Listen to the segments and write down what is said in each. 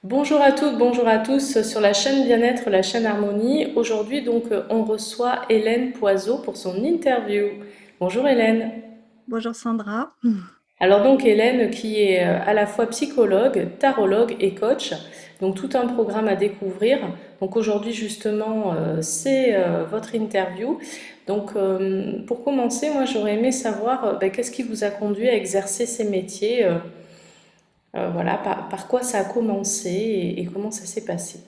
Bonjour à toutes, bonjour à tous sur la chaîne Bien-être, la chaîne Harmonie. Aujourd'hui, on reçoit Hélène Poiseau pour son interview. Bonjour Hélène. Bonjour Sandra. Alors donc Hélène qui est à la fois psychologue, tarologue et coach, donc tout un programme à découvrir. Donc aujourd'hui justement c'est votre interview. Pour commencer, moi j'aurais aimé savoir qu'est-ce qui vous a conduit à exercer ces métiers, voilà, par quoi ça a commencé et comment ça s'est passé.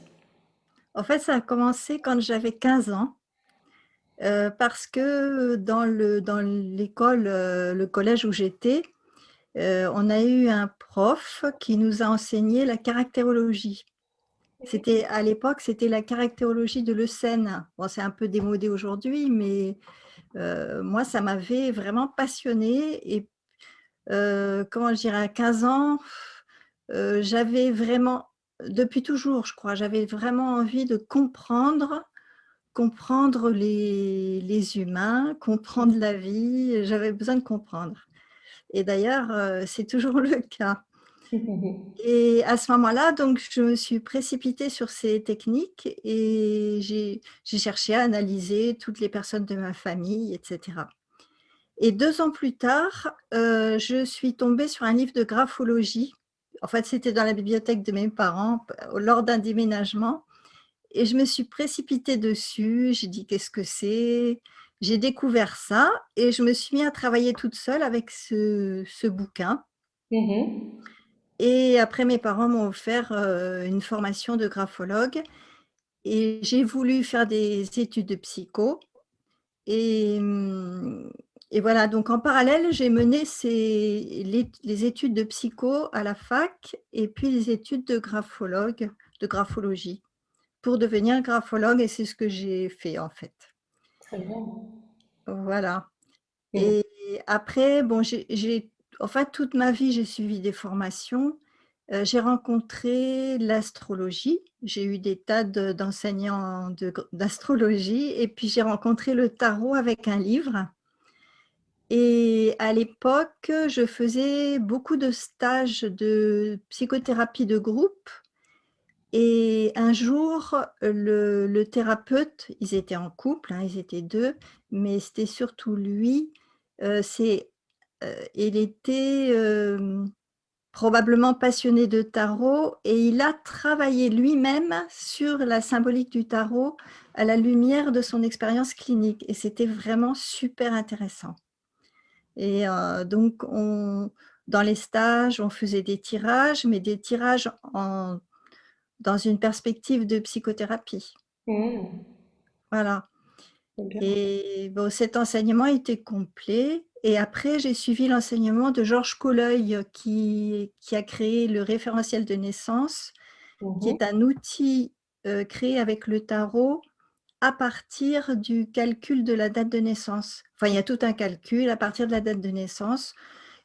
En fait, ça a commencé quand j'avais 15 ans, parce que dans l'école, le collège où j'étais, on a eu un prof qui nous a enseigné la caractérologie. C'était à l'époque, c'était la caractérologie de Leucène. Bon, c'est un peu démodé aujourd'hui, mais moi, ça m'avait vraiment passionnée. Et comment je dirais, à 15 ans, j'avais vraiment, depuis toujours, je crois, j'avais vraiment envie de comprendre les humains, comprendre la vie. J'avais besoin de comprendre. Et d'ailleurs, c'est toujours le cas. Et à ce moment-là, donc, je me suis précipitée sur ces techniques et j'ai cherché à analyser toutes les personnes de ma famille, etc. Et 2 ans plus tard, je suis tombée sur un livre de graphologie. En fait, c'était dans la bibliothèque de mes parents lors d'un déménagement et je me suis précipitée dessus. J'ai dit: «Qu'est-ce que c'est?» J'ai découvert ça et je me suis mis à travailler toute seule avec ce bouquin. Mhm. Et après mes parents m'ont offert, une formation de graphologue et j'ai voulu faire des études de psycho. Et et voilà, donc en parallèle, j'ai mené les études de psycho à la fac et puis les études de graphologie, pour devenir graphologue, et c'est ce que j'ai fait, en fait. Très bien. Voilà. Mhm. Et après, bon, j'ai en fait, toute ma vie, j'ai suivi des formations. J'ai rencontré l'astrologie. J'ai eu des tas d'enseignants d'astrologie, et puis j'ai rencontré le tarot avec un livre. Et à l'époque, je faisais beaucoup de stages de psychothérapie de groupe. Et un jour, le thérapeute, ils étaient en couple, hein, ils étaient 2, mais c'était surtout lui. Il était probablement passionné de tarot et il a travaillé lui-même sur la symbolique du tarot à la lumière de son expérience clinique. Et c'était vraiment super intéressant. Et dans les stages, on faisait des tirages, mais des tirages dans une perspective de psychothérapie. Mhm. Voilà. Très bien. Et bon, cet enseignement était complet. Et après, j'ai suivi l'enseignement de Georges Colleuil, qui a créé le référentiel de naissance, qui Mhm. est un outil créé avec le tarot à partir du calcul de la date de naissance. Enfin, il y a tout un calcul à partir de la date de naissance.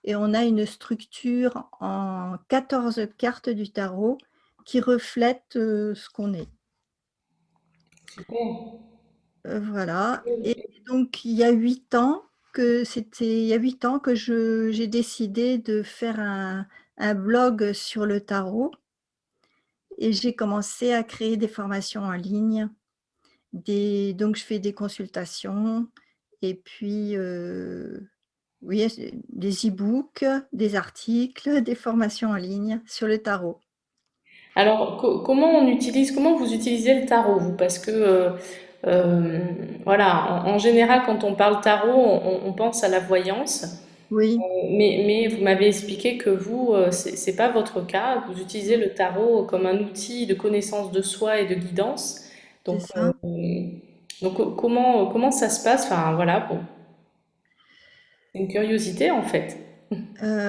Et on a une structure en 14 cartes du tarot qui reflète ce qu'on est. Super. Voilà. Et donc, il y a 8 ans que j'ai décidé de faire un blog sur le tarot, et j'ai commencé à créer des formations en ligne. Donc, je fais des consultations et puis, oui, des e-books, des articles, des formations en ligne sur le tarot. Alors, comment vous utilisez le tarot, vous? Parce que, euh, voilà, en général, quand on parle tarot, on pense à la voyance. Oui, Mais vous m'avez expliqué que vous, c'est pas votre cas. Vous utilisez le tarot comme un outil de connaissance de soi et de guidance. c'est Donc, ça. comment ça se passe? Enfin, voilà, bon, c'est une curiosité en fait.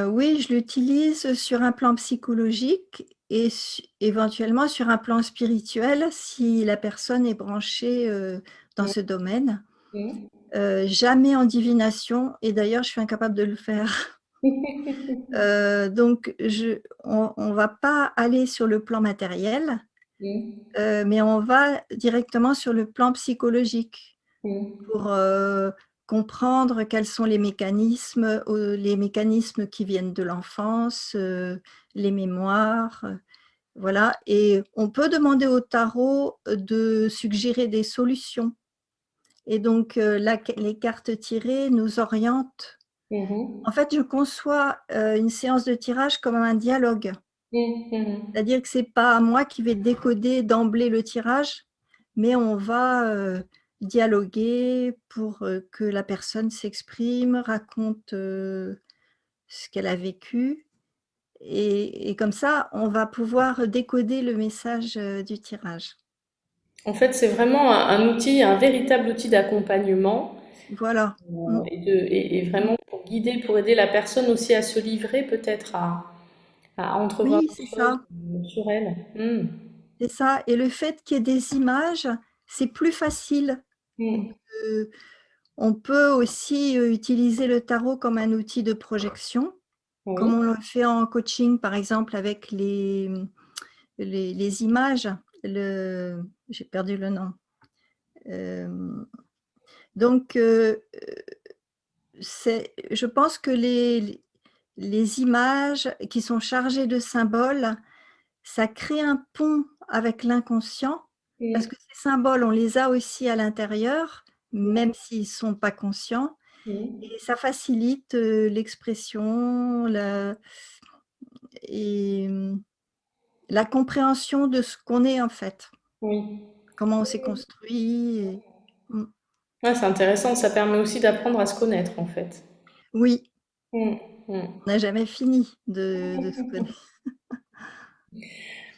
Oui, je l'utilise sur un plan psychologique et éventuellement sur un plan spirituel si la personne est branchée dans ce domaine. Mhm. Jamais en divination, et d'ailleurs, je suis incapable de le faire. Donc, on va pas aller sur le plan matériel, Mhm. mais on va directement sur le plan psychologique Mhm. pour comprendre quels sont les mécanismes qui viennent de l'enfance, les mémoires. Voilà, et on peut demander au tarot de suggérer des solutions. Et donc, les cartes tirées nous orientent. Mhm. En fait, je conçois une séance de tirage comme un dialogue. Mhm. C'est-à-dire que ce n'est pas moi qui vais décoder d'emblée le tirage, mais on va dialoguer pour que la personne s'exprime, raconte ce qu'elle a vécu. Et comme ça, on va pouvoir décoder le message du tirage. En fait, c'est vraiment un outil, un véritable outil d'accompagnement Voilà. Mm, et mm. vraiment pour guider, pour aider la personne aussi à se livrer peut-être à entrevoir Oui, des c'est choses ça. sur elle. Hmm. C'est ça. Et le fait qu'il y ait des images, c'est plus facile. Hmm. Euh, on peut aussi utiliser le tarot comme un outil de projection, comme Oui, on le fait en coaching, par exemple, avec les images. J'ai perdu le nom. Euh, donc, je pense que les images qui sont chargées de symboles, ça crée un pont avec l'inconscient, parce hmm, que ces symboles, on les a aussi à l'intérieur, même s'ils ne sont pas conscients, hmm. et ça facilite l'expression et la compréhension de ce qu'on est en fait, Oui. comment on s'est construit. Mm. Ouais, c'est intéressant, ça permet aussi d'apprendre à se connaître en fait. Oui, Hmm. Hmm. on n'a jamais fini de se connaître.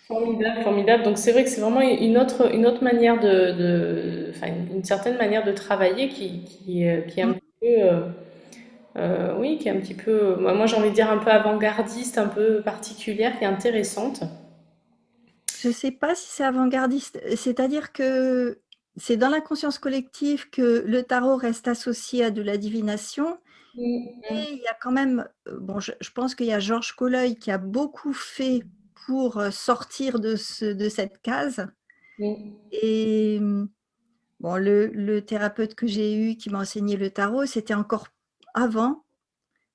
Formidable, formidable. Donc c'est vrai que c'est vraiment une autre manière enfin une certaine manière de travailler qui est un Mm. petit peu, oui, qui est un petit peu, moi j'ai envie de dire un peu avant-gardiste, un peu particulière, qui est intéressante. Je ne sais pas si c'est avant-gardiste, c'est-à-dire que c'est dans la conscience collective que le tarot reste associé à de la divination. Mm, Et il y a quand même, bon, je pense qu'il y a Georges Colleuil qui a beaucoup fait pour sortir de cette case. mm. Et bon, le thérapeute que j'ai eu qui m'a enseigné le tarot, c'était encore avant.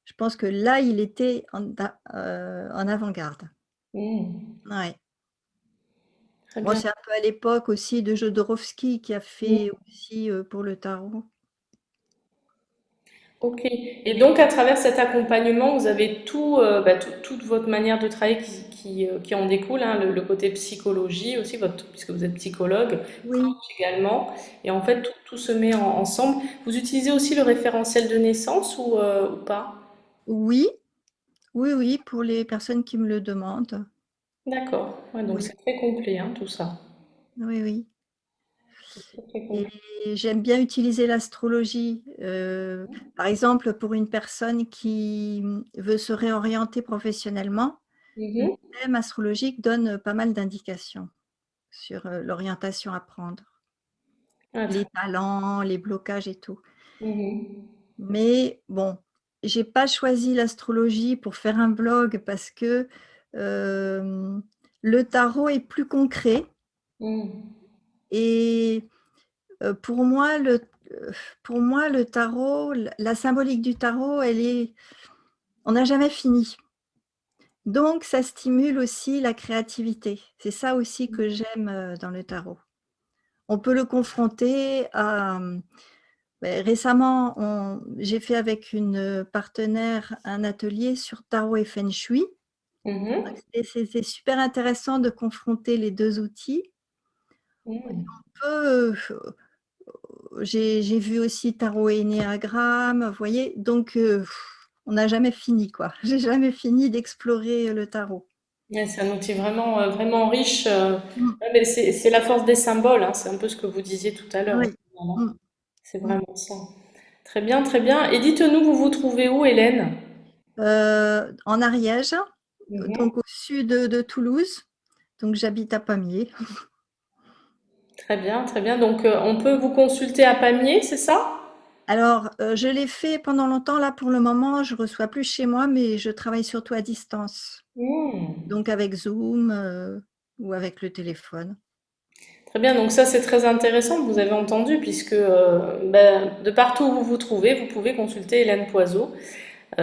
Je pense que là, il était en avant-garde. Mm. Ouais. Très Bon, bien. c'est un peu à l'époque aussi de Jodorowsky qui a fait Mm. aussi pour le tarot. Ok. Et donc, à travers cet accompagnement, vous avez toute votre manière de travailler qui en découle, hein, le côté psychologie aussi, puisque vous êtes psychologue, Oui, coach également. Et en fait, tout se met ensemble. Vous utilisez aussi le référentiel de naissance ou pas? oui, oui, oui, pour les personnes qui me le demandent. D'accord. Ouais, donc Oui, c'est très complet, hein, tout ça. oui, oui. C'est très, très Et complet. j'aime bien utiliser l'astrologie. Par exemple, pour une personne qui veut se réorienter professionnellement, le Mhm. thème astrologique donne pas mal d'indications sur l'orientation à prendre, Ah, les talents, les blocages et tout. mhm. Mais bon, j'ai pas choisi l'astrologie pour faire un blog parce que euh, le tarot est plus concret Mhm. et pour moi, pour moi, le tarot, la symbolique du tarot, on n'a jamais fini. Donc, ça stimule aussi la créativité. C'est ça aussi que j'aime dans le tarot. On peut le confronter à... récemment, j'ai fait avec une partenaire un atelier sur tarot et feng shui. Mhm. C'est super intéressant de confronter les deux outils. Mhm. Peu, j'ai vu aussi tarot et énéagramme, vous voyez, donc on n'a jamais fini, quoi. J'ai jamais fini d'explorer le tarot. Ouais, c'est un outil vraiment, vraiment riche. Mm. Ouais, mais c'est la force des symboles, hein, c'est un peu ce que vous disiez tout à l'heure, Oui. hein, finalement. Mm. C'est Mm. vraiment ça. Très bien, très bien. Et dites-nous, vous vous trouvez où, Hélène? En Ariège, Mhm. donc au sud de Toulouse, donc j'habite à Pamiers. Très bien, très bien. Donc, on peut vous consulter à Pamiers, c'est ça? Alors, je l'ai fait pendant longtemps. Là, pour le moment, je reçois plus chez moi, mais je travaille surtout à distance, Hmm. donc avec Zoom ou avec le téléphone. Très bien, donc ça c'est très intéressant, vous avez entendu, puisque de partout où vous vous trouvez, vous pouvez consulter Hélène Poiseau.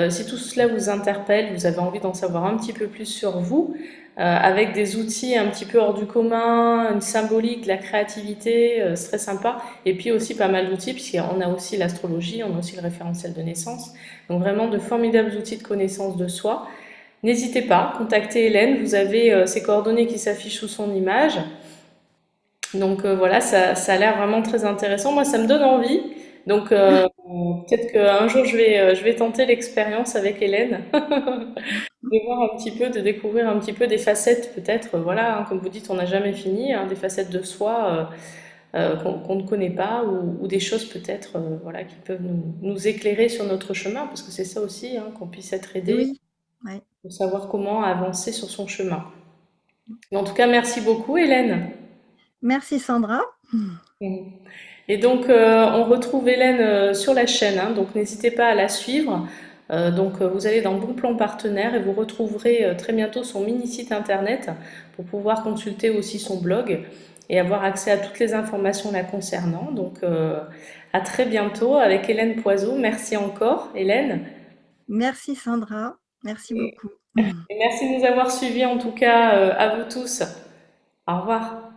Si tout cela vous interpelle, vous avez envie d'en savoir un petit peu plus sur vous, avec des outils un petit peu hors du commun, une symbolique, de la créativité, c'est très sympa. Et puis aussi pas mal d'outils, puisqu'on a aussi l'astrologie, on a aussi le référentiel de naissance. Donc vraiment de formidables outils de connaissance de soi. N'hésitez pas, contactez Hélène, vous avez ses coordonnées qui s'affichent sous son image. Donc voilà, ça a l'air vraiment très intéressant. Moi, ça me donne envie. Donc peut-être qu'un jour, je vais tenter l'expérience avec Hélène, de voir un petit peu, de découvrir un petit peu des facettes peut-être. Voilà, hein, comme vous dites, on n'a jamais fini, hein, des facettes de soi qu'on ne connaît pas ou des choses peut-être voilà, qui peuvent nous éclairer sur notre chemin, parce que c'est ça aussi, hein, qu'on puisse être aidé Oui, ouais. pour savoir comment avancer sur son chemin. Mais en tout cas, merci beaucoup, Hélène. Merci Sandra. Mhm. Et donc, on retrouve Hélène sur la chaîne, hein, donc n'hésitez pas à la suivre. Vous allez dans Bon Plan Partenaire et vous retrouverez très bientôt son mini site internet pour pouvoir consulter aussi son blog et avoir accès à toutes les informations la concernant. Donc, à très bientôt avec Hélène Poiseau. Merci encore, Hélène. Merci Sandra. Merci Et beaucoup. et merci de nous avoir suivis en tout cas à vous tous. Au revoir.